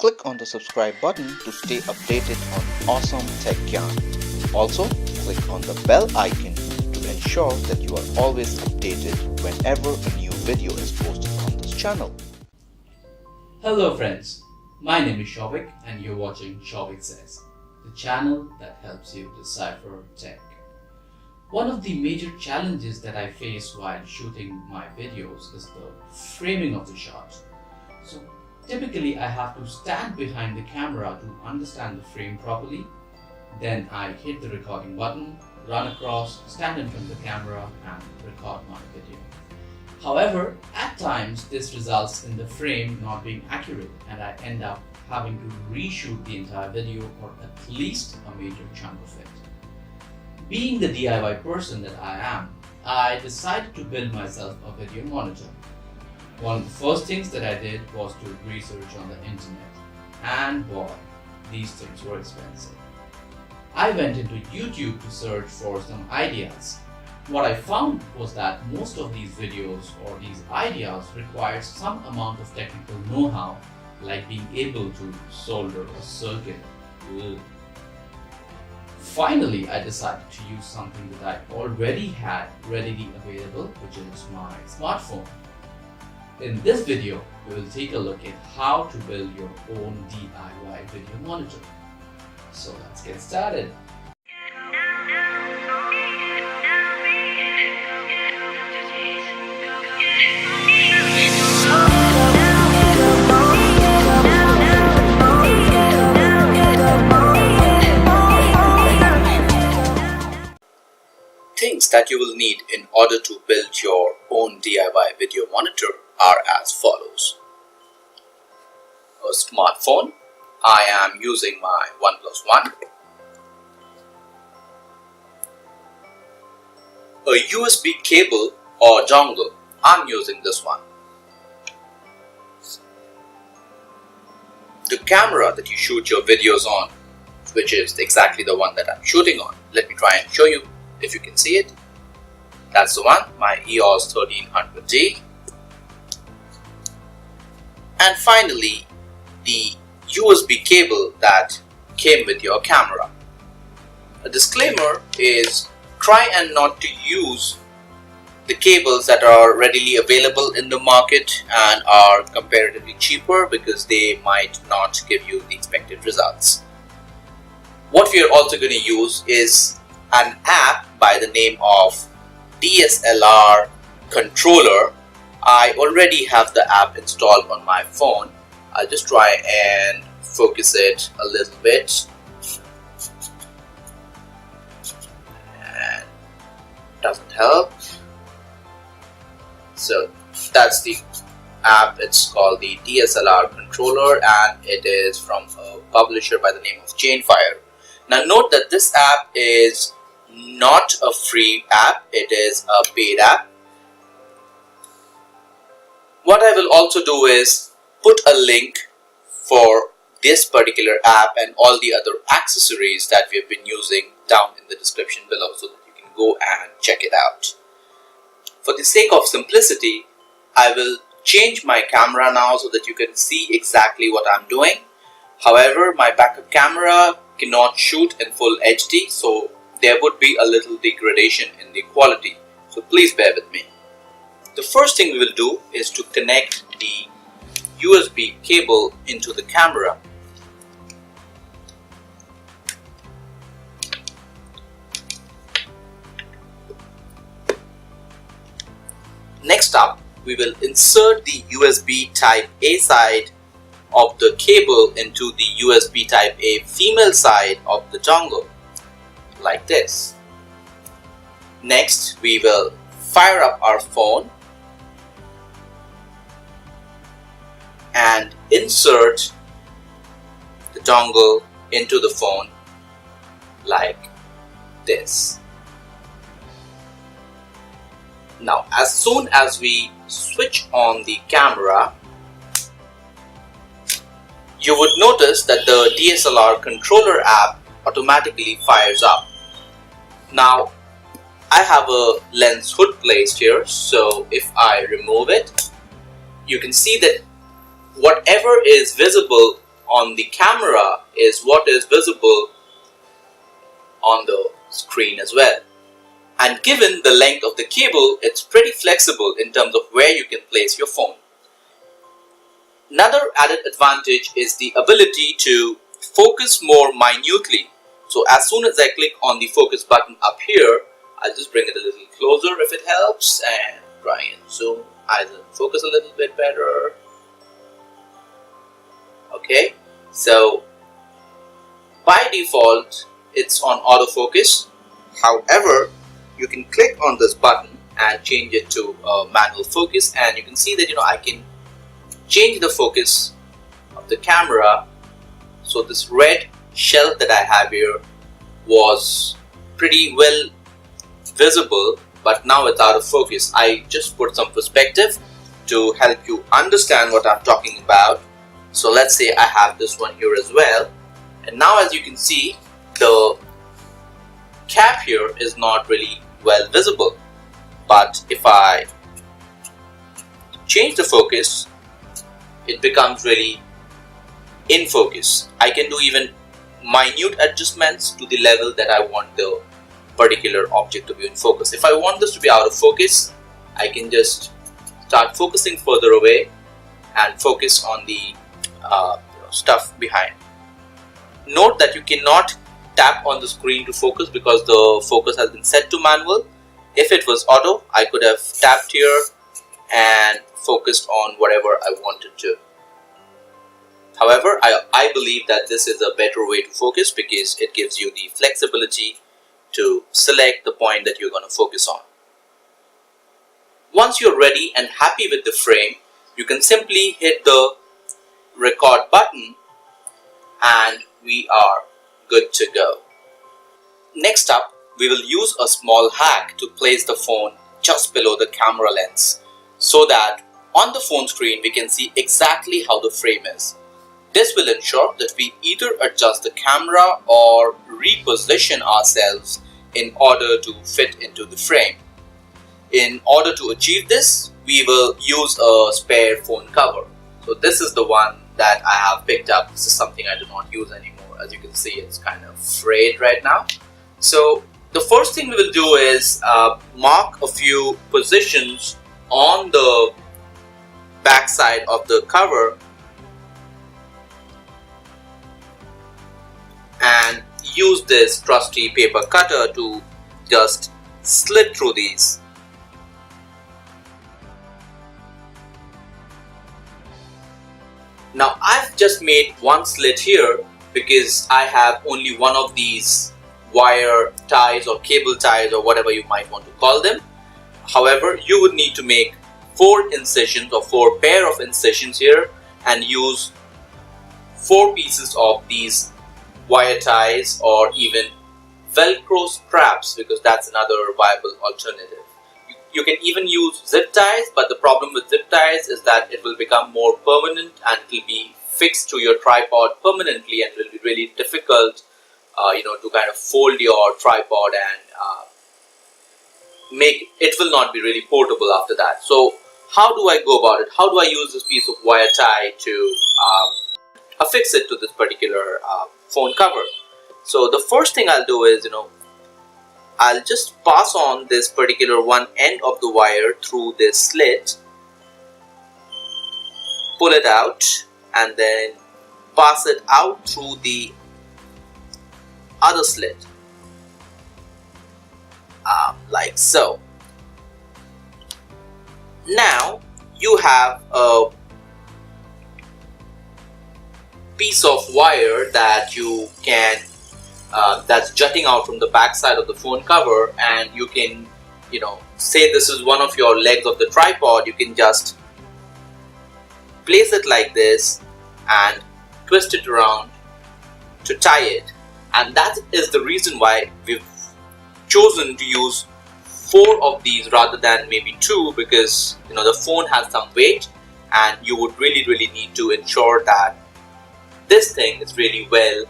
Click on the subscribe button to stay updated on awesome tech yarn. Also, click on the bell icon to ensure that you are always updated whenever a new video is posted on this channel. Hello friends, my name is Souvik and you're watching Souvik Says, the channel that helps you decipher tech. One of the major challenges that I face while shooting my videos is the framing of the shot. So typically I have to stand behind the camera to understand the frame properly. Then I hit the recording button, run across, stand in front of the camera and record my video. However, at times this results in the frame not being accurate and I end up having to reshoot the entire video or at least a major chunk of it. Being the DIY person that I am, I decided to build myself a video monitor. One of the first things that I did was to research on the internet, and boy, these things were expensive. I went into YouTube to search for some ideas. What I found was that most of these videos or these ideas required some amount of technical know-how, like being able to solder a circuit. Ugh. Finally, I decided to use something that I already had readily available, which is my smartphone. In this video, we will take a look at how to build your own DIY video monitor. So let's get started. Things that you will need in order to build your own DIY video monitor are as follows. A smartphone. I am using my OnePlus One. A USB cable or dongle. I'm using this one. The camera that you shoot your videos on, which is exactly the one that I'm shooting on. Let me try and show you if you can see it. That's the one, my EOS 1300D. And finally, the USB cable that came with your camera. A disclaimer is try and not to use the cables that are readily available in the market and are comparatively cheaper because they might not give you the expected results. What we are also going to use is an app by the name of DSLR controller. I already have the app installed on my phone. I'll just try and focus it a little bit. And doesn't help. So that's the app. It's called the DSLR controller and it is from a publisher by the name of Chainfire. Now note that this app is not a free app, it is a paid app. What I will also do is put a link for this particular app and all the other accessories that we have been using down in the description below so that you can go and check it out. For the sake of simplicity, I will change my camera now so that you can see exactly what I'm doing. However, my backup camera cannot shoot in full HD, so there would be a little degradation in the quality. So please bear with me. The first thing we will do is to connect the USB cable into the camera. Next up, we will insert the USB type A side of the cable into the USB type A female side of the dongle, like this. Next, we will fire up our phone and insert the dongle into the phone like this. Now, as soon as we switch on the camera, you would notice that the DSLR controller app automatically fires up. Now, I have a lens hood placed here, so if I remove it, you can see that whatever is visible on the camera is what is visible on the screen as well. And given the length of the cable, it's pretty flexible in terms of where you can place your phone. Another added advantage is the ability to focus more minutely. So as soon as I click on the focus button up here, I'll just bring it a little closer if it helps and try and zoom, either focus a little bit better. Okay, so by default it's on autofocus. However, you can click on this button and change it to manual focus, and you can see that I can change the focus of the camera. So this red shelf that I have here was pretty well visible, but now it's out of focus. I just put some perspective to help you understand what I'm talking about. So let's say I have this one here as well, and now as you can see, the cap here is not really well visible. But if I change the focus, it becomes really in focus. I can do even minute adjustments to the level that I want the particular object to be in focus. If I want this to be out of focus, I can just start focusing further away and focus on the stuff behind. Note that you cannot tap on the screen to focus because the focus has been set to manual. If it was auto, I could have tapped here and focused on whatever I wanted to. However, I believe that this is a better way to focus because it gives you the flexibility to select the point that you're going to focus on. Once you're ready and happy with the frame, you can simply hit the record button and we are good to go. Next up, we will use a small hack to place the phone just below the camera lens so that on the phone screen we can see exactly how the frame is. This will ensure that we either adjust the camera or reposition ourselves in order to fit into the frame. In order to achieve this, we will use a spare phone cover. So this is the one that I have picked up. This is something I do not use anymore. As you can see, it's kind of frayed right now. So the first thing we will do is mark a few positions on the back side of the cover and use this trusty paper cutter to just slit through these. Now I've just made one slit here because I have only one of these wire ties or cable ties or whatever you might want to call them. However, you would need to make 4 incisions or 4 pair of incisions here and use 4 pieces of these wire ties or even velcro straps, because that's another viable alternative. You can even use zip ties, but the problem with zip ties is that it will become more permanent and it will be fixed to your tripod permanently and it will be really difficult to kind of fold your tripod and make it will not be really portable after that. So how do I go about it? How do I use this piece of wire tie to affix it to this particular phone cover? So the first thing I'll do is, I'll just pass on this particular one end of the wire through this slit, pull it out, and then pass it out through the other slit, like so. Now you have a piece of wire that you can that's jutting out from the back side of the phone cover, and you can say this is one of your legs of the tripod. You can just place it like this and twist it around to tie it, and that is the reason why we've chosen to use 4 of these rather than maybe 2, because the phone has some weight and you would really need to ensure that this thing is really well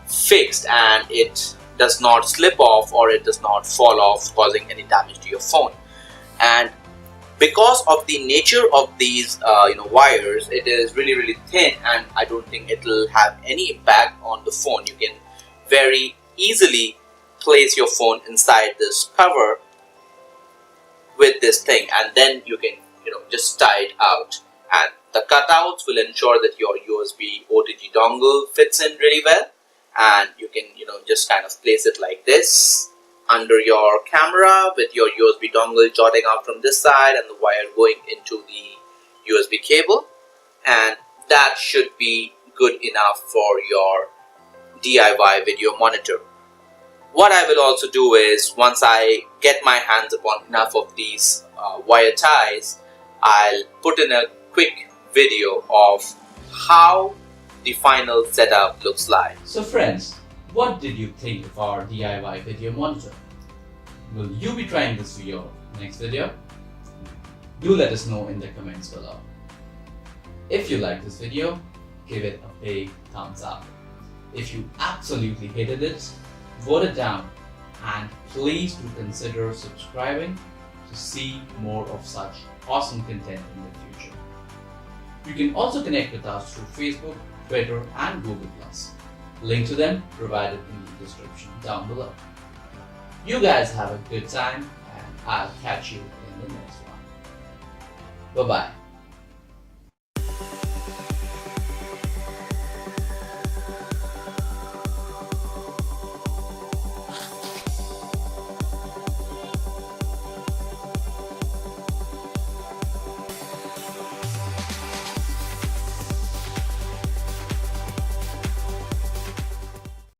fixed and it does not slip off or it does not fall off, causing any damage to your phone. And because of the nature of these wires, it is really thin, and I don't think it will have any impact on the phone. You can very easily place your phone inside this cover with this thing, and then you can just tie it out, and the cutouts will ensure that your USB OTG dongle fits in really well, and you can just kind of place it like this under your camera with your USB dongle jutting out from this side and the wire going into the USB cable, and that should be good enough for your DIY video monitor. What I will also do is, once I get my hands upon enough of these wire ties, I'll put in a quick video of how the final setup looks like. So friends, what did you think of our DIY video monitor? Will you be trying this for your next video? Do let us know in the comments below. If you like this video, give it a big thumbs up. If you absolutely hated it, vote it down, and please do consider subscribing to see more of such awesome content in the future. You can also connect with us through Facebook, Twitter and Google+. Link to them provided in the description down below. You guys have a good time, and I'll catch you in the next one. Bye bye.